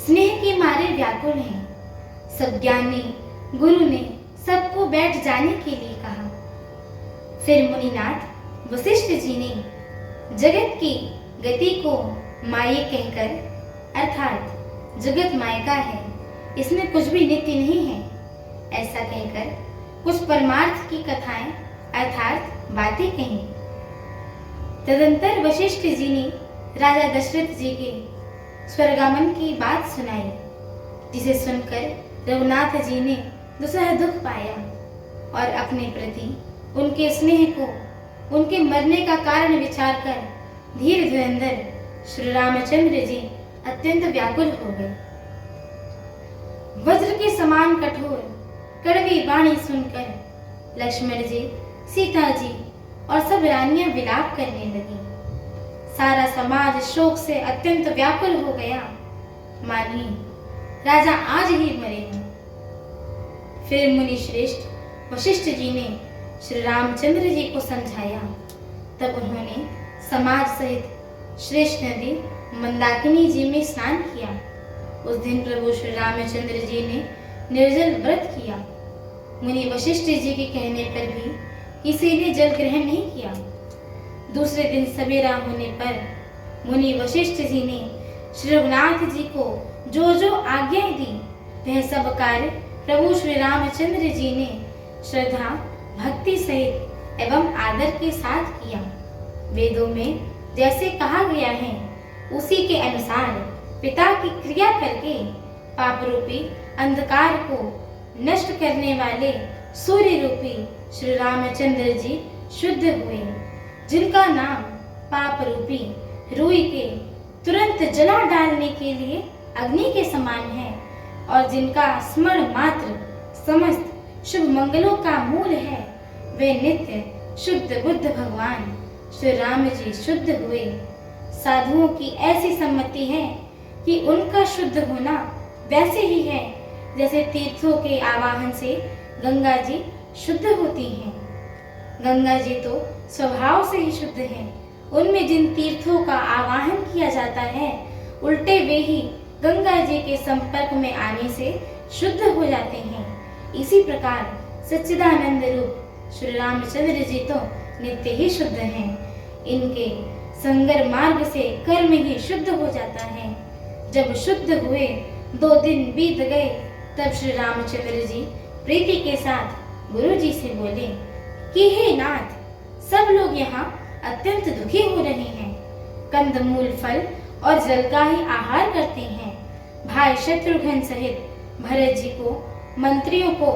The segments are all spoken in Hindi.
स्नेह के मारे व्याकुल हैं। सब ज्ञानी गुरु ने सबको बैठ जाने के लिए कहा। फिर मुनिनाथ वशिष्ठ जी ने जगत की गति को माये कहकर, अर्थात जगत मायका है, इसमें कुछ भी नित्य नहीं है, ऐसा कहकर कुछ परमार्थ की कथाएं अर्थात बातें कही। तदंतर वशिष्ठ जी ने राजा दशरथ जी के स्वर्गामन की बात सुनाई, जिसे सुनकर रघुनाथ जी ने दूसरा दुख पाया और अपने प्रति उनके स्नेह को उनके मरने का कारण विचार कर धीर धुरंधर श्री रामचंद्र जी अत्यंत व्याकुल हो गए। वज्र के समान कठोर कड़वी वाणी सुनकर लक्ष्मण जी, सीता जी और सब रानियां विलाप करने लगी। सारा समाज शोक से अत्यंत व्याकुल हो गया, मानिए राजा आज ही मरे हैं। फिर मुनि श्रेष्ठ वशिष्ठ जी ने श्री रामचंद्र जी को समझाया। तब उन्होंने समाज सहित श्रेष्ठ नदी मंदाकिनी जी में स्नान किया। उस दिन प्रभु श्री रामचंद्र जी ने निर्जल व्रत किया। मुनि वशिष्ठ जी के कहने पर भी किसी ने जल ग्रहण नहीं किया। दूसरे दिन सवेरा होने पर मुनि वशिष्ठ जी ने श्री रघुनाथ जी को जो जो आज्ञाएं दी, वह सब कार्य प्रभु श्री रामचंद्र जी ने श्रद्धा भक्ति सहित एवं आदर के साथ किया। वेदों में जैसे कहा गया है, उसी के अनुसार पिता की क्रिया करके पाप रूपी अंधकार को नष्ट करने वाले सूर्य रूपी श्री रामचंद्र जी शुद्ध हुए, जिनका नाम पाप रूपी रुई के तुरंत जला डालने के लिए अग्नि के समान है और जिनका स्मरण मात्र समस्त शुभ मंगलों का मूल है, वे नित्य शुद्ध बुद्ध भगवान श्री राम जी शुद्ध हुए। साधुओं की ऐसी सम्मति है कि उनका शुद्ध होना वैसे ही है जैसे तीर्थों के आवाहन से गंगा जी शुद्ध होती हैं। गंगा जी तो स्वभाव से ही शुद्ध हैं। उनमें जिन तीर्थों का आवाहन किया जाता है, उल्टे वे ही गंगा जी के संपर्क में आने से शुद्ध हो जाते हैं। इसी प्रकार सच्चिदानंद रूप श्री रामचंद्र जी तो नित्य ही शुद्ध हैं। इनके संगर मार्ग से कर्म ही शुद्ध हो जाता है। जब शुद्ध हुए 2 दिन बीत गए, तब श्री रामचंद्र जी प्रीति के साथ गुरु जी से बोले कि हे नाथ, सब लोग यहाँ अत्यंत दुखी हो रहे हैं। कंदमूल फल और जल का ही आहार करते हैं। भाई शत्रुघ्न सहित भरत जी को, मंत्रियों को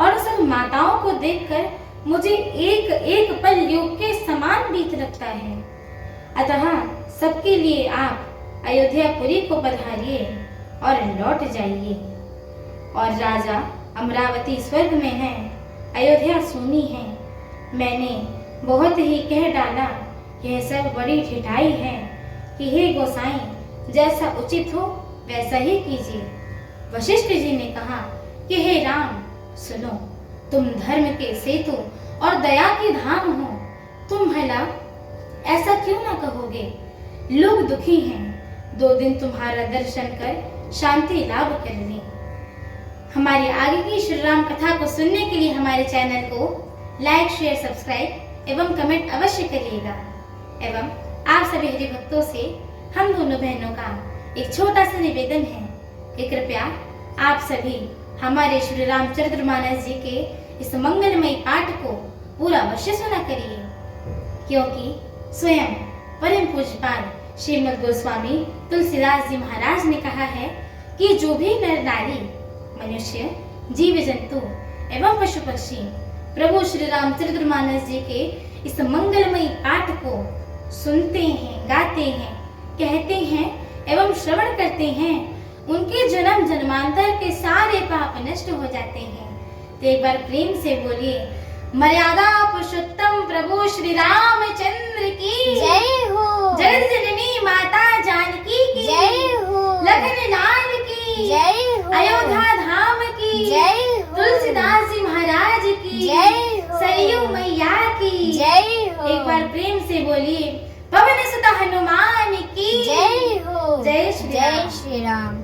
और सब माताओं को देखकर मुझे एक एक पल योग के समान बीत लगता है। अतः सबके लिए आप अयोध्यापुरी को पधारिए और लौट जाइए। और राजा अमरावती स्वर्ग में है, अयोध्या सूनी है। मैंने बहुत ही कह डाला, यह सब बड़ी ठिठाई है कि हे गोसाई, जैसा उचित हो वैसा ही कीजिए। वशिष्ठ जी ने कहा कि हे राम, सुनो, तुम धर्म के सेतु और दया की धाम हो। तुम भला ऐसा क्यों ना कहोगे? लोग दुखी हैं, 2 दिन तुम्हारा दर्शन कर शांति लाभ कर लें। हमारी आगे की श्री राम कथा को सुनने के लिए हमारे चैनल को लाइक, शेयर, सब्सक्राइब एवं कमेंट अवश्य करिएगा। एवं आप सभी हरि भक्तों से हम दोनों बहनों का एक छोटा सा निवेदन है कि कृपया आप सभी हमारे श्री रामचरितमानस जी के इस मंगलमयी पाठ को पूरा अवश्य सुना करिए, क्योंकि स्वयं परम पूज्यपाद श्रीमद् गोस्वामी तुलसीदास जी महाराज ने कहा है कि जो भी नर नारी, मनुष्य, जीव जंतु एवं पशु पक्षी प्रभु श्री रामचरितमानस जी के इस मंगलमयी पाठ को सुनते हैं, गाते हैं, कहते हैं एवं श्रवण करते हैं, उनके जन्म जन्मांतर के सारे पाप नष्ट हो जाते हैं। तो एक बार प्रेम से बोलिए, मर्यादा पुरुषोत्तम प्रभु श्री रामचंद्र की जय हो। जगत जननी माता जानकी की जय हो। लखन लाल की जय हो। अयोध्या धाम की जय हो। तुलसीदास जी महाराज की जय हो। सरयू मैया की जय हो। एक बार प्रेम से बोलिए, पवन सुत हनुमान की जय हो। जय श्री राम। जय श्री राम।